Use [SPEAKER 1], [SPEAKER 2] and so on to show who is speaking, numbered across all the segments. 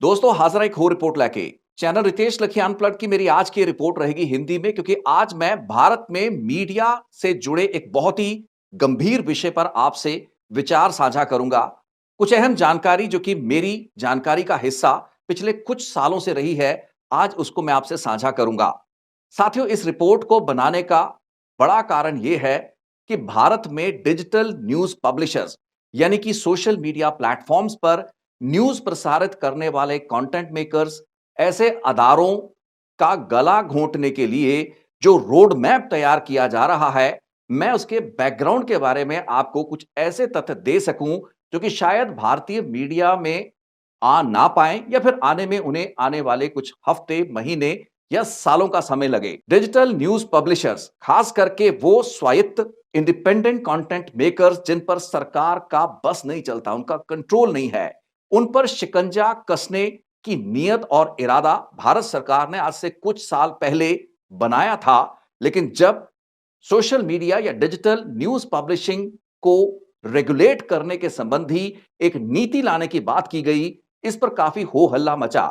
[SPEAKER 1] दोस्तों हाजिर एक और रिपोर्ट लेके चैनल रितेश लखी अनप्लग्ड की मेरी आज की रिपोर्ट रहेगी हिंदी में, क्योंकि आज मैं भारत में मीडिया से जुड़े एक बहुत ही गंभीर विषय पर आपसे विचार साझा करूंगा। कुछ अहम जानकारी जो कि मेरी जानकारी का हिस्सा पिछले कुछ सालों से रही है, आज उसको मैं आपसे साझा करूंगा। साथियों, इस रिपोर्ट को बनाने का बड़ा कारण यह है कि भारत में डिजिटल न्यूज पब्लिशर्स यानी कि सोशल मीडिया प्लेटफॉर्म्स पर न्यूज प्रसारित करने वाले कंटेंट मेकर्स ऐसे अदारों का गला घोंटने के लिए जो रोड मैप तैयार किया जा रहा है, मैं उसके बैकग्राउंड के बारे में आपको कुछ ऐसे तथ्य दे सकूं जो कि शायद भारतीय मीडिया में आ ना पाए या फिर आने में उन्हें आने वाले कुछ हफ्ते, महीने या सालों का समय लगे। डिजिटल न्यूज पब्लिशर्स, खास करके वो स्वायत्त इंडिपेंडेंट कंटेंट मेकर्स जिन पर सरकार का बस नहीं चलता, उनका कंट्रोल नहीं है, उन पर शिकंजा कसने की नीयत और इरादा भारत सरकार ने आज से कुछ साल पहले बनाया था। लेकिन जब सोशल मीडिया या डिजिटल न्यूज पब्लिशिंग को रेगुलेट करने के संबंधी एक नीति लाने की बात की गई, इस पर काफी हो हल्ला मचा।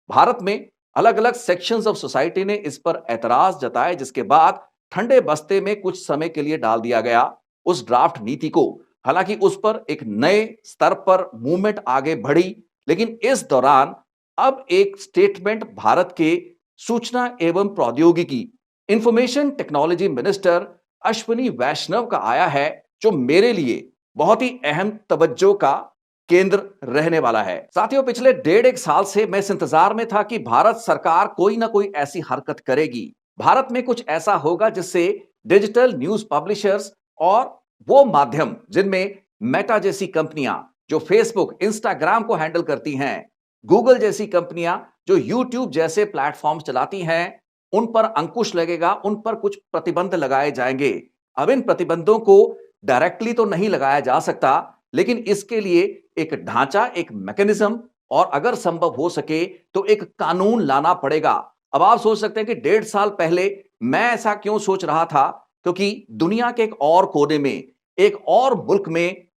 [SPEAKER 1] भारत में अलग अलग सेक्शंस ऑफ सोसाइटी ने इस पर ऐतराज जताए, जिसके बाद ठंडे बस्ते में कुछ समय के लिए डाल दिया गया उस ड्राफ्ट नीति को। हालांकि उस पर एक नए स्तर पर मूवमेंट आगे बढ़ी, लेकिन इस दौरान अब एक स्टेटमेंट भारत के सूचना एवं प्रौद्योगिकी इंफॉर्मेशन टेक्नोलॉजी मिनिस्टर अश्विनी वैष्णव का आया है, जो मेरे लिए बहुत ही अहम तवज्जो का केंद्र रहने वाला है। साथियों, पिछले डेढ़ एक साल से मैं इस इंतजार में था कि भारत सरकार कोई ना कोई ऐसी हरकत करेगी, भारत में कुछ ऐसा होगा जिससे डिजिटल न्यूज पब्लिशर्स और वो माध्यम जिनमें मेटा जैसी कंपनियां जो फेसबुक, इंस्टाग्राम को हैंडल करती हैं, गूगल जैसी कंपनियां जो यूट्यूब जैसे प्लेटफॉर्म चलाती हैं, उन पर अंकुश लगेगा, उन पर कुछ प्रतिबंध लगाए जाएंगे। अब इन प्रतिबंधों को डायरेक्टली तो नहीं लगाया जा सकता, लेकिन इसके लिए एक ढांचा, एक मैकेनिज्म और अगर संभव हो सके तो एक कानून लाना पड़ेगा। अब आप सोच सकते हैं कि डेढ़ साल पहले मैं ऐसा क्यों सोच रहा था, क्योंकि दुनिया के एक और कोने में, एक और मुल्क में,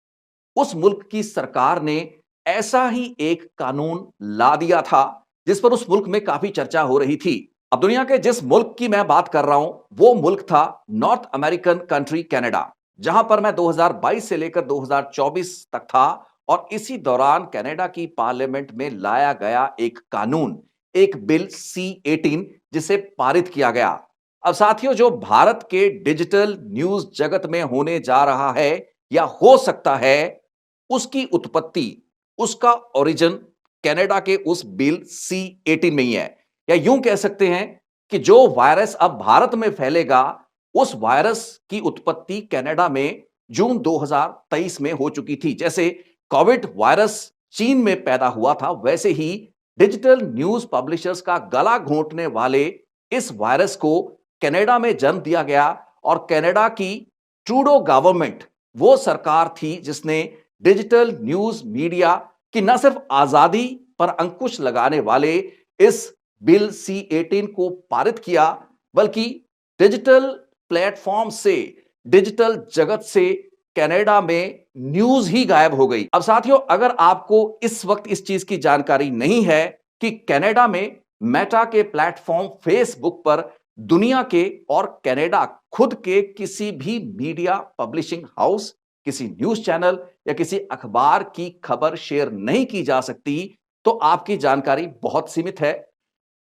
[SPEAKER 1] उस मुल्क की सरकार ने ऐसा ही एक कानून ला दिया था जिस पर उस मुल्क में काफी चर्चा हो रही थी। अब दुनिया के जिस मुल्क की मैं बात कर रहा हूं, वो मुल्क था नॉर्थ अमेरिकन कंट्री कनाडा, जहां पर मैं 2022 से लेकर 2024 तक था। और इसी दौरान कनाडा की पार्लियामेंट में लाया गया एक कानून, एक बिल C-18, जिसे पारित किया गया। अब साथियों, जो भारत के डिजिटल न्यूज जगत में होने जा रहा है या हो सकता है, उसकी उत्पत्ति, उसका ओरिजिन कनाडा के उस बिल C-18 में ही है। या यूं कह सकते हैं कि जो वायरस अब भारत में फैलेगा, उस वायरस की उत्पत्ति कनाडा में जून 2023 में हो चुकी थी। जैसे कोविड वायरस चीन में पैदा हुआ था, वैसे ही डिजिटल न्यूज पब्लिशर्स का गला घोंटने वाले इस वायरस को कनाडा में जन्म दिया गया। और कनाडा की ट्रूडो गवर्नमेंट वो सरकार थी जिसने डिजिटल न्यूज मीडिया की न सिर्फ आजादी पर अंकुश लगाने वाले इस बिल C-18 को पारित किया, बल्कि डिजिटल प्लेटफॉर्म से, डिजिटल जगत से कनाडा में न्यूज ही गायब हो गई। अब साथियों, अगर आपको इस वक्त इस चीज की जानकारी नहीं है कि कनाडा में मेटा के प्लेटफॉर्म फेसबुक पर दुनिया के और कनाडा खुद के किसी भी मीडिया पब्लिशिंग हाउस, किसी न्यूज चैनल या किसी अखबार की खबर शेयर नहीं की जा सकती, तो आपकी जानकारी बहुत सीमित है।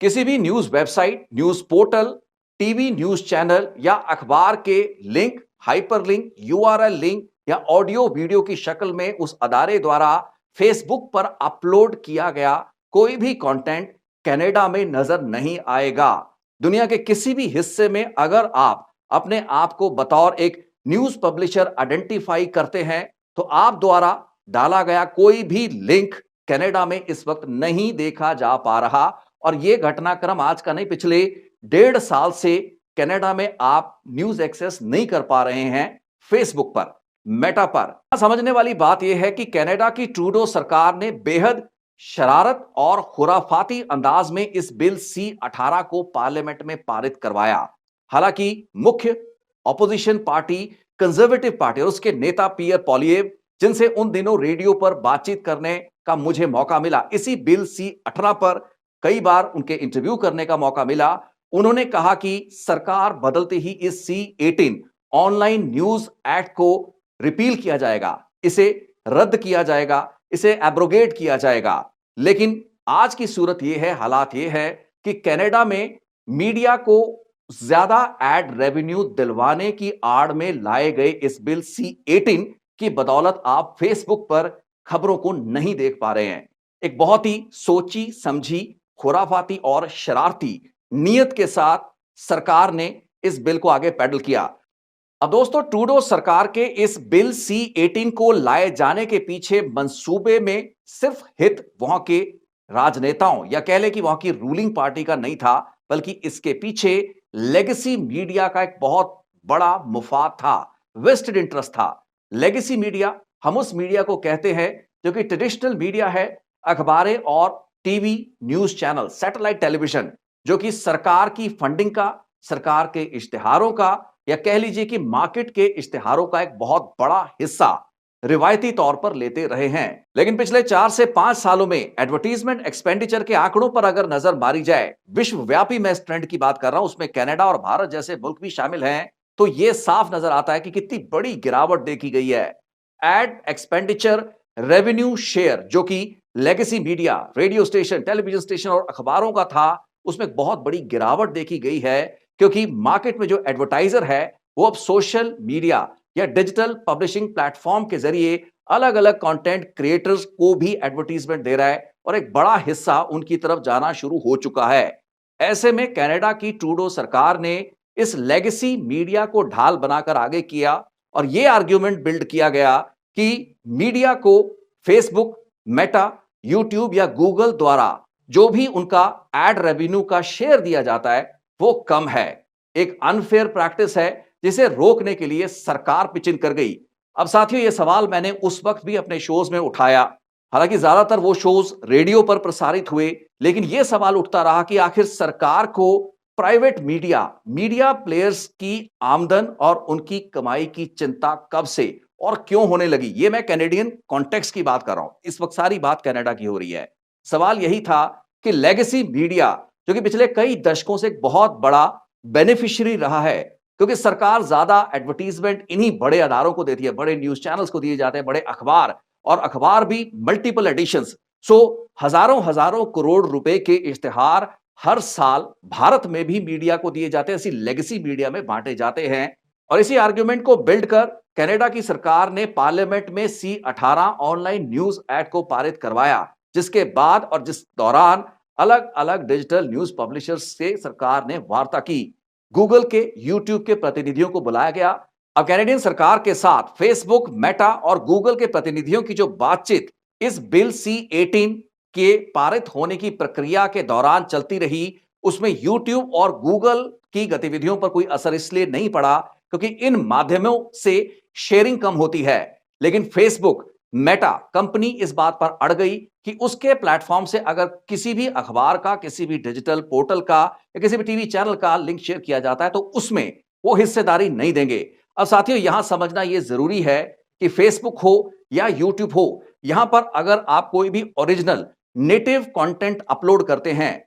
[SPEAKER 1] किसी भी news website, news portal, TV news channel या अखबार के लिंक, हाइपरलिंक, URL लिंक या ऑडियो वीडियो की शक्ल में उस अदारे द्वारा फेसबुक पर अपलोड किया गया कोई भी कंटेंट कनाडा में नजर नहीं आएगा। दुनिया के किसी भी हिस्से में अगर आप अपने आप को बतौर एक न्यूज पब्लिशर आइडेंटिफाई करते हैं, तो आप द्वारा डाला गया कोई भी लिंक कनाडा में इस वक्त नहीं देखा जा पा रहा। और यह घटनाक्रम आज का नहीं, पिछले डेढ़ साल से कनाडा में आप न्यूज एक्सेस नहीं कर पा रहे हैं फेसबुक पर, मेटा पर। समझने वाली बात यह है कि कनाडा की ट्रूडो सरकार ने बेहद शरारत और खुराफाती अंदाज में इस बिल C-18 को पार्लियामेंट में पारित करवाया। हालांकि मुख्य ऑपोजिशन पार्टी कंजर्वेटिव पार्टी और उसके नेता पियर पोलिएव, जिनसे उन दिनों रेडियो पर बातचीत करने का मुझे मौका मिला। इसी बिल C-18 पर कई बार उनके इंटरव्यू करने का मौका मिला। उन्होंने कहा कि सरकार बदलते ही इस C-18 ऑनलाइन न्यूज एक्ट को रिपील किया जाएगा, इसे रद्द किया जाएगा, इसे एब्रोगेट किया जाएगा। लेकिन आज की सूरत यह है, हालात यह है कि कनाडा में मीडिया को ज्यादा एड रेवेन्यू दिलवाने की आड़ में लाए गए इस बिल C-18 की बदौलत आप फेसबुक पर खबरों को नहीं देख पा रहे हैं। एक बहुत ही सोची समझी, खुराफाती और शरारती नियत के साथ सरकार ने इस बिल को आगे पैडल किया। अब दोस्तों, ट्रूडो सरकार के इस बिल C-18 को लाए जाने के पीछे मंसूबे में सिर्फ हित वहां के राजनेताओं या कह लें कि वहां की रूलिंग पार्टी का नहीं था, बल्कि इसके पीछे लेगेसी मीडिया का एक बहुत बड़ा मुफाद था, वेस्टेड इंटरेस्ट था। लेगेसी मीडिया, हम उस मीडिया को कहते हैं जो कि ट्रेडिशनल मीडिया है, अखबारें और TV news channel, satellite television, जो कि सरकार की फंडिंग का, सरकार के इश्तिहारों का या कह लीजिए कि मार्केट के इश्तिहारों का एक बहुत बड़ा हिस्सा रिवायती तौर पर लेते रहे हैं। लेकिन पिछले 4 से 5 सालों में एडवर्टाइजमेंट एक्सपेंडिचर के आंकड़ों पर अगर नजर मारी जाए, विश्वव्यापी मैं इस ट्रेंड की बात कर रहा हूं, उसमें कनाडा और भारत जैसे मुल्क भी शामिल हैं, तो यह साफ नजर आता है कि कितनी बड़ी गिरावट देखी गई है। एड एक्सपेंडिचर रेवेन्यू शेयर, जो कि legacy media, radio station, television station और अखबारों का था, उसमें बहुत बड़ी गिरावट देखी गई है, क्योंकि मार्केट में जो एडवर्टाइजर है वो अब सोशल मीडिया या डिजिटल पब्लिशिंग प्लेटफॉर्म के जरिए अलग अलग कंटेंट क्रिएटर्स को भी एडवर्टाइजमेंट दे रहा है और एक बड़ा हिस्सा उनकी तरफ जाना शुरू हो चुका है। ऐसे में कनाडा की ट्रूडो सरकार ने इस लेगेसी मीडिया को ढाल बनाकर आगे किया और यह आर्ग्यूमेंट बिल्ड किया गया कि मीडिया को फेसबुक, मेटा, यूट्यूब या गूगल द्वारा जो भी उनका एड रेवेन्यू का शेयर दिया जाता है वो कम है, एक अनफेयर प्रैक्टिस है जिसे रोकने के लिए सरकार पिच इन कर गई। अब साथियों, यह सवाल मैंने उस वक्त भी अपने शोज में उठाया, हालांकि ज्यादातर वो शोज रेडियो पर प्रसारित हुए, लेकिन यह सवाल उठता रहा कि आखिर सरकार को प्राइवेट मीडिया प्लेयर्स की आमदन और उनकी कमाई की चिंता कब से और क्यों होने लगी। यह मैं कैनेडियन कॉन्टेक्स्ट की बात कर रहा हूं, इस वक्त सारी बात कनाडा की हो रही है। सवाल यही था कि लेगेसी मीडिया, जो कि पिछले कई दशकों से एक बहुत बड़ा बेनिफिशियरी रहा है, क्योंकि सरकार ज्यादा एडवर्टाइजमेंट इन्हीं बड़े अदारों को देती है, बड़े न्यूज चैनल्स को दिए जाते हैं, बड़े अखबार, और अखबार भी मल्टीपल एडिशंस। सो हजारों हजारों करोड़ रुपए के इश्तिहार हर साल भारत में भी मीडिया को दिए जाते हैं, ऐसी लेगेसी मीडिया में बांटे जाते हैं। और इसी आर्ग्यूमेंट को बिल्ड कर कनाडा की सरकार ने पार्लियामेंट में C-18 ऑनलाइन न्यूज एक्ट को पारित करवाया, जिसके बाद और जिस दौरान अलग अलग डिजिटल न्यूज पब्लिशर्स से सरकार ने वार्ता की। गूगल के, यूट्यूब के प्रतिनिधियों को बुलाया गया। अब कैनेडियन सरकार के साथ फेसबुक, मेटा और गूगल के प्रतिनिधियों की जो बातचीत इस बिल C-18 के पारित होने की प्रक्रिया के दौरान चलती रही, उसमें यूट्यूब और गूगल की गतिविधियों पर कोई असर इसलिए नहीं पड़ा क्योंकि इन माध्यमों से शेयरिंग कम होती है। लेकिन फेसबुक, मेटा कंपनी इस बात पर अड़ गई कि उसके प्लेटफॉर्म से अगर किसी भी अखबार का, किसी भी डिजिटल पोर्टल का या किसी भी टीवी चैनल का लिंक शेयर किया जाता है तो उसमें वो हिस्सेदारी नहीं देंगे। अब साथियों, यहां समझना यह जरूरी है कि फेसबुक हो या यूट्यूब हो, यहां पर अगर आप कोई भी ओरिजिनल नेटिव कंटेंट अपलोड करते हैं,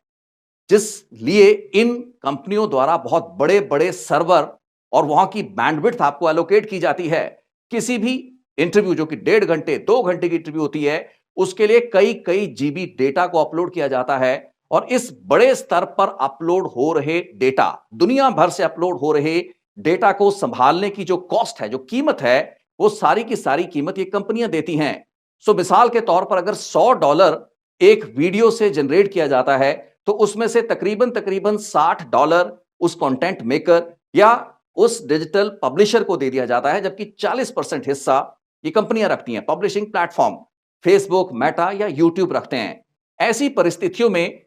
[SPEAKER 1] जिस लिए इन कंपनियों द्वारा बहुत बड़े बड़े सर्वर और वहां की बैंडविड्थ आपको एलोकेट की जाती है, किसी भी इंटरव्यू जो कि 1.5 घंटे 2 घंटे की इंटरव्यू होती है, उसके लिए कई कई जीबी डेटा को अपलोड किया जाता है। और इस बड़े स्तर पर अपलोड हो रहे डेटा, दुनिया भर से अपलोड हो रहे डेटा को संभालने की जो कॉस्ट है, जो कीमत है, वो सारी की सारी कीमत ये कंपनियां देती हैं। सो मिसाल के तौर पर अगर $100 एक वीडियो से जनरेट किया जाता है तो उसमें से तकरीबन तकरीबन $60 उस कंटेंट मेकर या उस डिजिटल पब्लिशर को दे दिया जाता है, जबकि 40% हिस्सा ये कंपनियां रखती हैं, पब्लिशिंग प्लेटफॉर्म फेसबुक, मेटा या यूट्यूब रखते हैं। ऐसी परिस्थितियों में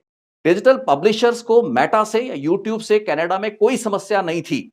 [SPEAKER 1] डिजिटल पब्लिशर्स को मेटा से या यूट्यूब से कनाडा में कोई समस्या नहीं थी,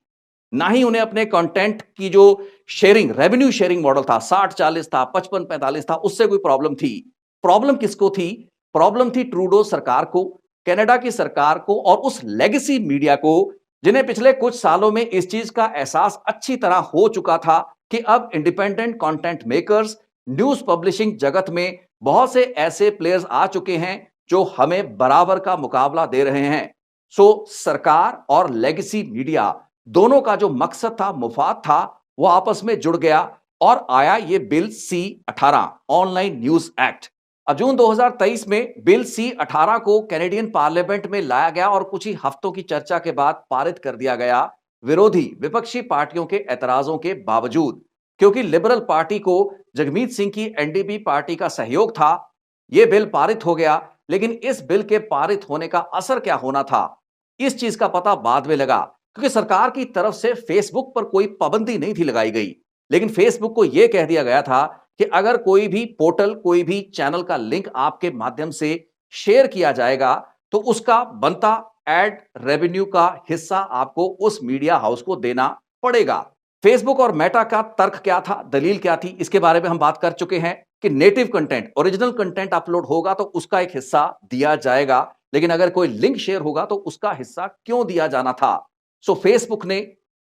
[SPEAKER 1] ना ही उन्हें अपने कंटेंट की जो शेयरिंग, रेवेन्यू शेयरिंग मॉडल था, 60-40 था, 55-45 था, उससे कोई प्रॉब्लम थी। प्रॉब्लम किसको थी? प्रॉब्लम थी ट्रूडो सरकार को, कनाडा की सरकार को और उस लेगेसी मीडिया को, जिन्हें पिछले कुछ सालों में इस चीज का एहसास अच्छी तरह हो चुका था कि अब independent content makers news publishing जगत में बहुत से ऐसे प्लेयर्स आ चुके हैं जो हमें बराबर का मुकाबला दे रहे हैं। सो सरकार और लेगेसी मीडिया दोनों का जो मकसद था, मुफाद था, वो आपस में जुड़ गया और आया ये bill C-18 online news act. अब जून 2023 में बिल C-18 को कैनेडियन पार्लियामेंट में लाया गया और कुछ ही हफ्तों की चर्चा के बाद पारित कर दिया गया, विरोधी विपक्षी पार्टियों के एतराजों के बावजूद। क्योंकि लिबरल पार्टी को जगमीत सिंह की एनडीपी पार्टी का सहयोग था, यह बिल पारित हो गया। लेकिन इस बिल के पारित होने का असर क्या होना था, इस चीज का पता बाद में लगा, क्योंकि सरकार की तरफ से फेसबुक पर कोई पाबंदी नहीं थी लगाई गई। लेकिन फेसबुक को यह कह दिया गया था कि अगर कोई भी पोर्टल, कोई भी चैनल का लिंक आपके माध्यम से शेयर किया जाएगा तो उसका बनता एड रेवेन्यू का हिस्सा आपको उस मीडिया हाउस को देना पड़ेगा। फेसबुक और मेटा का तर्क क्या था, दलील क्या थी, इसके बारे में हम बात कर चुके हैं कि native content, original content upload होगा तो उसका एक हिस्सा दिया जाएगा, लेकिन अगर कोई लिंक शेयर होगा तो उसका हिस्सा क्यों दिया जाना था। सो फेसबुक ने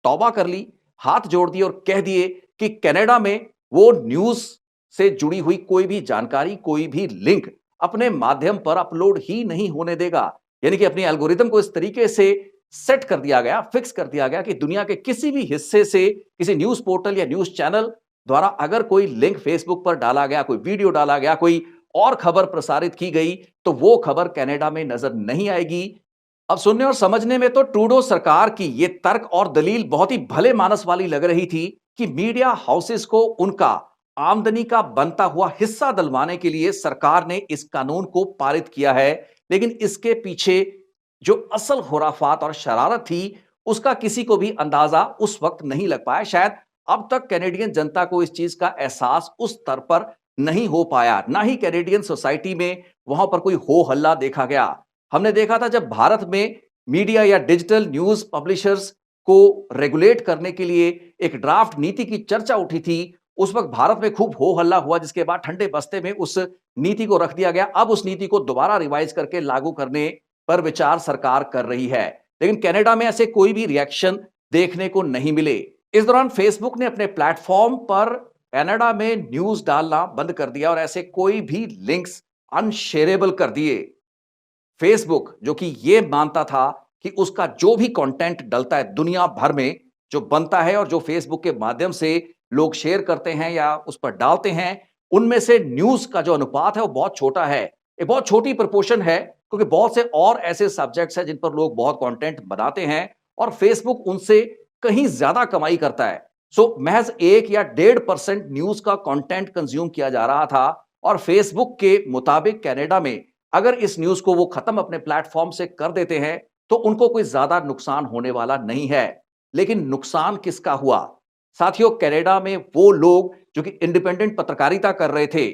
[SPEAKER 1] तौबा कर ली, हाथ जोड़ दिए और कह दिए कि कनाडा में वो न्यूज से जुड़ी हुई कोई भी जानकारी, कोई भी लिंक अपने माध्यम पर अपलोड ही नहीं होने देगा। यानी कि अपनी एल्गोरिदम को इस तरीके से सेट कर दिया गया, फिक्स कर दिया गया कि दुनिया के किसी भी हिस्से से किसी न्यूज पोर्टल या न्यूज चैनल द्वारा अगर कोई लिंक फेसबुक पर डाला गया, कोई वीडियो डाला गया, कोई और खबर प्रसारित की गई, तो वो खबर कनाडा में नजर नहीं आएगी। अब सुनने और समझने में तो ट्रूडो सरकार की ये तर्क और दलील बहुत ही भले मानस वाली लग रही थी कि मीडिया हाउसेस को उनका आमदनी का बनता हुआ हिस्सा दिलवाने के लिए सरकार ने इस कानून को पारित किया है। लेकिन इसके पीछे जो असल खुराफात और शरारत थी, उसका किसी को भी अंदाजा उस वक्त नहीं लग पाया। शायद अब तक कैनेडियन जनता को इस चीज का एहसास उस स्तर पर नहीं हो पाया, ना ही कैनेडियन सोसाइटी में वहां पर कोई हो हल्ला देखा गया। हमने देखा था जब भारत में मीडिया या डिजिटल न्यूज पब्लिशर्स को रेगुलेट करने के लिए एक ड्राफ्ट नीति की चर्चा उठी थी, उस वक्त भारत में खूब हो हल्ला हुआ, जिसके बाद ठंडे बस्ते में उस नीति को रख दिया गया। अब उस नीति को दोबारा रिवाइज करके लागू करने पर विचार सरकार कर रही है, लेकिन कनाडा में ऐसे कोई भी रिएक्शन देखने को नहीं मिले। इस दौरान फेसबुक ने अपने प्लेटफॉर्म पर कनाडा में न्यूज डालना बंद कर दिया और ऐसे कोई भी लिंक्स अनशेयरेबल कर दिए। फेसबुक जो कि यह मानता था कि उसका जो भी कंटेंट डलता है दुनिया भर में, जो बनता है और जो फेसबुक के माध्यम से लोग शेयर करते हैं या उस पर डालते हैं, उनमें से न्यूज का जो अनुपात है वो बहुत छोटा है, एक बहुत छोटी प्रोपोर्शन है, क्योंकि बहुत से और ऐसे सब्जेक्ट्स हैं जिन पर लोग बहुत कंटेंट बनाते हैं और फेसबुक उनसे कहीं ज्यादा कमाई करता है। सो महज 1 या 1.5% न्यूज का कंटेंट कंज्यूम किया जा रहा था और फेसबुक के मुताबिक कनाडा में अगर इस न्यूज को वो खत्म अपने प्लेटफॉर्म से कर देते हैं तो उनको कोई ज्यादा नुकसान होने वाला नहीं है। लेकिन नुकसान किसका हुआ? साथियों, कनाडा में वो लोग जो कि इंडिपेंडेंट पत्रकारिता कर रहे थे,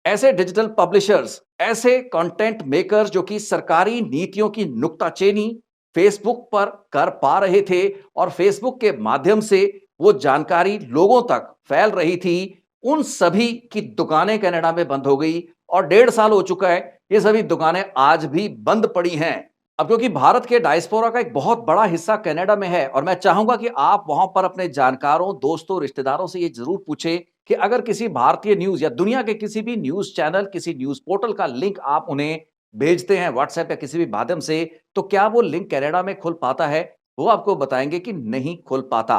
[SPEAKER 1] ऐसे डिजिटल पब्लिशर्स, ऐसे कंटेंट मेकर्स जो कि सरकारी नीतियों की नुक्ताचीनी फेसबुक पर कर पा रहे थे और फेसबुक के माध्यम से वो जानकारी लोगों तक फैल रही थी, उन सभी की दुकानें कनाडा में बंद हो गई और 1.5 साल हो चुका है, ये सभी दुकानें आज भी बंद पड़ी हैं। अब क्योंकि भारत के डायस्पोरा का एक बहुत बड़ा हिस्सा कनाडा में है और मैं चाहूंगा कि आप वहां पर अपने जानकारों, दोस्तों, रिश्तेदारों से ये जरूर पूछें कि अगर किसी भारतीय न्यूज या दुनिया के किसी भी न्यूज चैनल, किसी न्यूज पोर्टल का लिंक आप उन्हें भेजते हैं व्हाट्सएप या किसी भी माध्यम से, तो क्या वो लिंक कनाडा में खुल पाता है? वो आपको बताएंगे कि नहीं खुल पाता।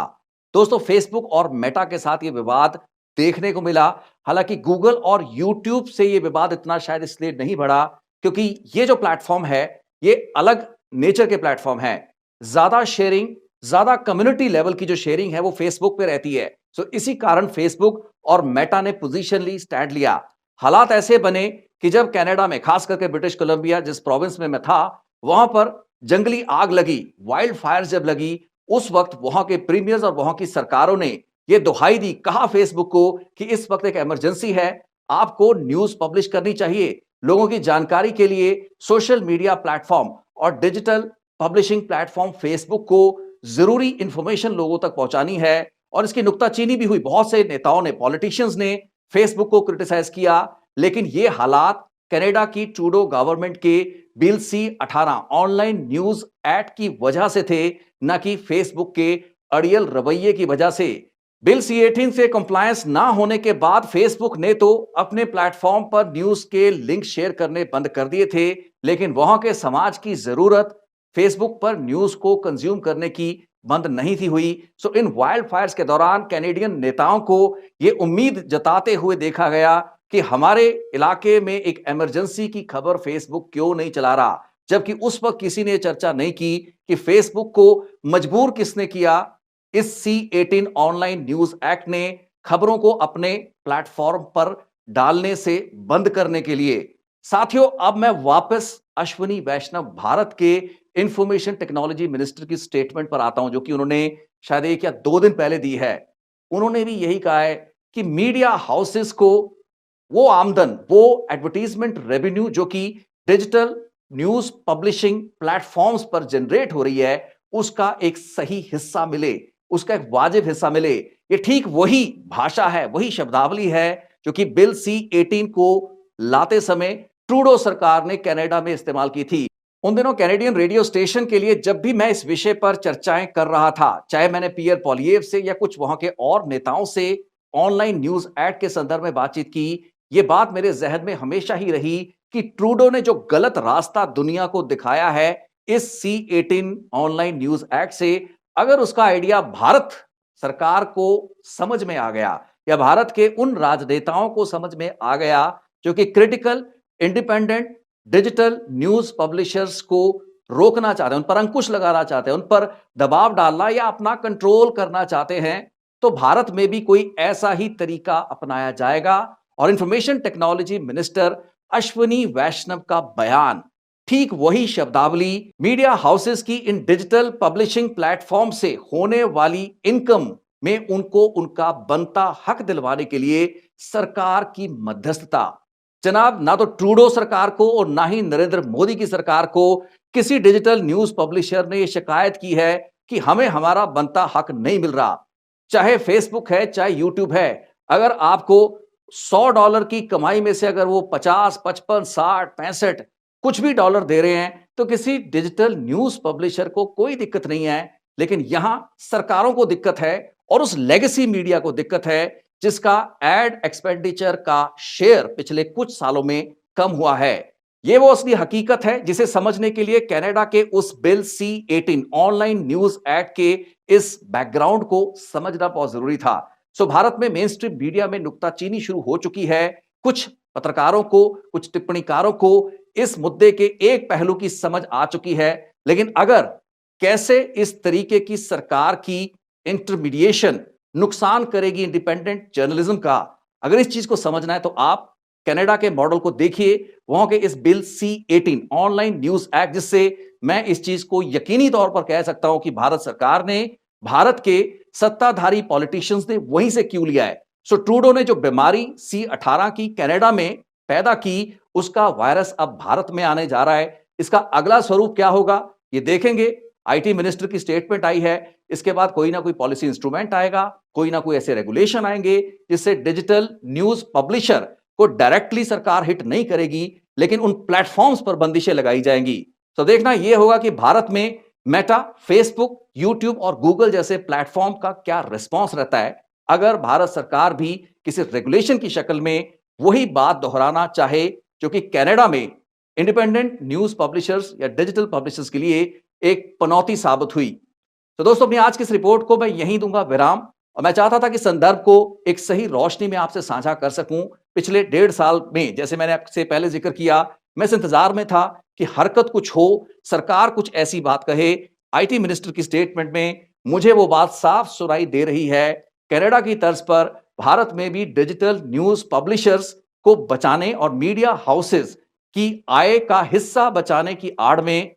[SPEAKER 1] दोस्तों, फेसबुक और मेटा के साथ ये विवाद देखने को मिला। हालांकि गूगल और यूट्यूब से ये विवाद इतना शायद इसलिए नहीं बढ़ा क्योंकि ये जो प्लेटफॉर्म है, ये अलग नेचर के प्लेटफॉर्म है। ज्यादा शेयरिंग, ज्यादा कम्युनिटी लेवल की जो शेयरिंग है वो फेसबुक पे रहती है। सो इसी कारण फेसबुक और मेटा ने पोजीशन ली, स्टैंड लिया। हालात ऐसे बने कि जब कनाडा में, खास करके ब्रिटिश कोलंबिया जिस प्रोविंस में मैं था, वहां पर जंगली आग लगी, वाइल्ड फायर जब लगी, उस वक्त वहां के प्रीमियर्स और वहां की सरकारों ने यह दुहाई दी, कहा फेसबुक को कि इस वक्त एक इमरजेंसी है, आपको न्यूज पब्लिश करनी चाहिए। लोगों की जानकारी के लिए सोशल मीडिया प्लेटफॉर्म और डिजिटल पब्लिशिंग प्लेटफॉर्म फेसबुक को जरूरी इंफॉर्मेशन लोगों तक पहुंचानी है। और इसकी नुक्ताचीनी भी हुई, बहुत से नेताओं ने, पॉलिटिशियंस ने फेसबुक को क्रिटिसाइज किया। लेकिन ये हालात कनाडा की ट्रूडो गवर्नमेंट के bill C-18 online news act की वजह से थे, न कि फेसबुक के अड़ियल रवैये की वजह से। बिल C-18 से कंप्लायंस ना होने के बाद फेसबुक ने तो अपने प्लेटफॉर्म पर न्यूज के लिंक शेयर करने बंद कर दिए थे, लेकिन वहां के समाज की जरूरत फेसबुक पर न्यूज को कंज्यूम करने की बंद नहीं थी हुई। सो इन वाइल्ड फायर्स के दौरान कैनेडियन नेताओं को यह उम्मीद जताते हुए देखा गया कि हमारे इलाके में एक इमरजेंसी की खबर फेसबुक क्यों नहीं चला रहा, जबकि उस वक्त किसी ने चर्चा नहीं की कि फेसबुक को मजबूर किसने किया। इस C-18 ऑनलाइन न्यूज एक्ट ने खबरों को अपने प्लेटफॉर्म पर डालने से बंद करने के लिए। साथियों, अब मैं वापस अश्विनी वैष्णव, भारत के इंफॉर्मेशन टेक्नोलॉजी मिनिस्टर की स्टेटमेंट पर आता हूं, जो कि उन्होंने शायद 1 या 2 दिन पहले दी है। उन्होंने भी यही कहा है कि मीडिया हाउसेस को वो आमदन, वो एडवर्टाइजमेंट रेवेन्यू जो कि डिजिटल न्यूज पब्लिशिंग प्लेटफॉर्म्स पर जनरेट हो रही है, उसका एक सही हिस्सा मिले, उसका एक वाजिब हिस्सा मिले। ये ठीक वही भाषा है, वही शब्दावली है जो कि बिल C-18 को लाते समय ट्रूडो सरकार ने कनाडा में इस्तेमाल की थी। उन दिनों कैनेडियन रेडियो स्टेशन के लिए जब भी मैं इस विषय पर चर्चाएं कर रहा था, चाहे मैंने पियर पॉलिएव से या कुछ वहां के और नेताओं से ऑनलाइन न्यूज एक्ट के संदर्भ में बातचीत की, यह बात मेरे जहन में हमेशा ही रही कि ट्रूडो ने जो गलत रास्ता दुनिया को दिखाया है इस C-18 ऑनलाइन न्यूज एक्ट से, अगर उसका आइडिया भारत सरकार को समझ में आ गया या भारत के उन राजनेताओं को समझ में आ गया जो कि critical independent digital news publishers को रोकना चाहते हैं, उन पर अंकुश लगाना चाहते हैं, उन पर दबाव डालना या अपना कंट्रोल करना चाहते हैं, तो भारत में भी कोई ऐसा ही तरीका अपनाया जाएगा। और इंफॉर्मेशन टेक्नोलॉजी मिनिस्टर अश्विनी वैष्णव का बयान ठीक वही शब्दावली, मीडिया हाउसेस की इन डिजिटल पब्लिशिंग प्लेटफॉर्म से होने वाली इनकम में उनको उनका बनता हक दिलवाने के लिए सरकार की मध्यस्थता। जनाब, ना तो ट्रूडो सरकार को और ना ही नरेंद्र मोदी की सरकार को किसी डिजिटल न्यूज पब्लिशर ने यह शिकायत की है कि हमें हमारा बनता हक नहीं मिल रहा। चाहे फेसबुक है, चाहे यूट्यूब है, अगर आपको $100 की कमाई में से अगर वो 50, 55, 60, 65 कुछ भी डॉलर दे रहे हैं, तो किसी डिजिटल न्यूज पब्लिशर को कोई दिक्कत नहीं है। लेकिन यहां सरकारों को दिक्कत है और उस लेगेसी मीडिया को दिक्कत है जिसका एड एक्सपेंडिचर का शेयर पिछले कुछ सालों में कम हुआ है। यह वो असली हकीकत है जिसे समझने के लिए कनाडा के उस bill C-18 online news act के इस बैकग्राउंड को समझना बहुत जरूरी था। सो भारत में मेन स्ट्रीम मीडिया में नुक्ताचीनी शुरू हो चुकी है। कुछ पत्रकारों को, कुछ टिप्पणीकारों को इस मुद्दे के एक पहलू की समझ आ चुकी है, लेकिन अगर कैसे इस तरीके की सरकार की इंटरमीडिएशन नुकसान करेगी इंडिपेंडेंट जर्नलिज्म का, अगर इस चीज को समझना है तो आप कनाडा के मॉडल को देखिए, वहां के इस bill C-18 online news act, जिससे मैं इस चीज को यकीनी तौर पर कह सकता हूं कि भारत सरकार ने, भारत के सत्ताधारी पॉलिटिशियंस ने वहीं से क्यों लिया है। सो ट्रूडो ने जो बीमारी C-18 की कनाडा में पैदा की, उसका वायरस अब भारत में आने जा रहा है। इसका अगला स्वरूप क्या होगा ये देखेंगे। आईटी मिनिस्टर की स्टेटमेंट आई है, इसके बाद कोई ना कोई पॉलिसी इंस्ट्रूमेंट आएगा, कोई ना कोई ऐसे रेगुलेशन आएंगे जिससे डिजिटल न्यूज पब्लिशर को डायरेक्टली सरकार हिट नहीं करेगी, लेकिन उन प्लेटफॉर्म्स पर बंदिशें लगाई जाएंगी। तो देखना यह होगा कि भारत में मेटा, फेसबुक, यूट्यूब और गूगल जैसे प्लेटफॉर्म का क्या रिस्पॉन्स रहता है अगर भारत सरकार भी किसी रेगुलेशन की शक्ल में वही बात दोहराना चाहे जो कि कनाडा में इंडिपेंडेंट न्यूज पब्लिशर्स या डिजिटल पब्लिशर्स के लिए एक पनौती साबित हुई। तो दोस्तों, अपनी आज की इस रिपोर्ट को मैं यहीं दूंगा विराम, और मैं चाहता था कि संदर्भ को एक सही रोशनी में आपसे साझा कर सकूं। पिछले 1.5 साल में, जैसे मैंने आपसे पहले जिक्र किया, मैं इस इंतजार में था कि हरकत कुछ हो, सरकार कुछ ऐसी बात कहे। आईटी मिनिस्टर की स्टेटमेंट में मुझे वो बात साफ सुनाई दे रही है। कनाडा की तर्ज पर भारत में भी डिजिटल न्यूज पब्लिशर्स को बचाने और मीडिया हाउसेस की आय का हिस्सा बचाने की आड़ में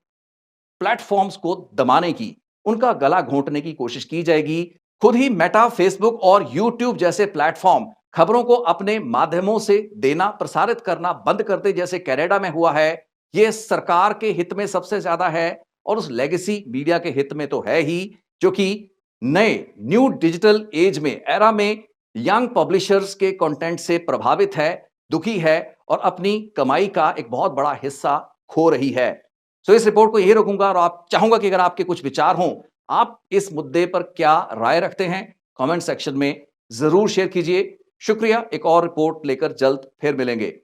[SPEAKER 1] प्लेटफॉर्म्स को दबाने की, उनका गला घोंटने की कोशिश की जाएगी। खुद ही मेटा, फेसबुक और यूट्यूब जैसे प्लेटफॉर्म खबरों को अपने माध्यमों से देना, प्रसारित करना बंद करते, जैसे कनाडा में हुआ है। यह सरकार के हित में सबसे ज्यादा है और उस लेगेसी मीडिया के हित में तो है ही, जो कि नए न्यू डिजिटल एज में, एरा में यंग पब्लिशर्स के कंटेंट से प्रभावित है, दुखी है और अपनी कमाई का एक बहुत बड़ा हिस्सा खो रही है। सो इस रिपोर्ट को यही रोकूंगा और आप चाहूंगा कि अगर आपके कुछ विचार हों, आप इस मुद्दे पर क्या राय रखते हैं, कमेंट सेक्शन में जरूर शेयर कीजिए। शुक्रिया। एक और रिपोर्ट लेकर जल्द फिर मिलेंगे।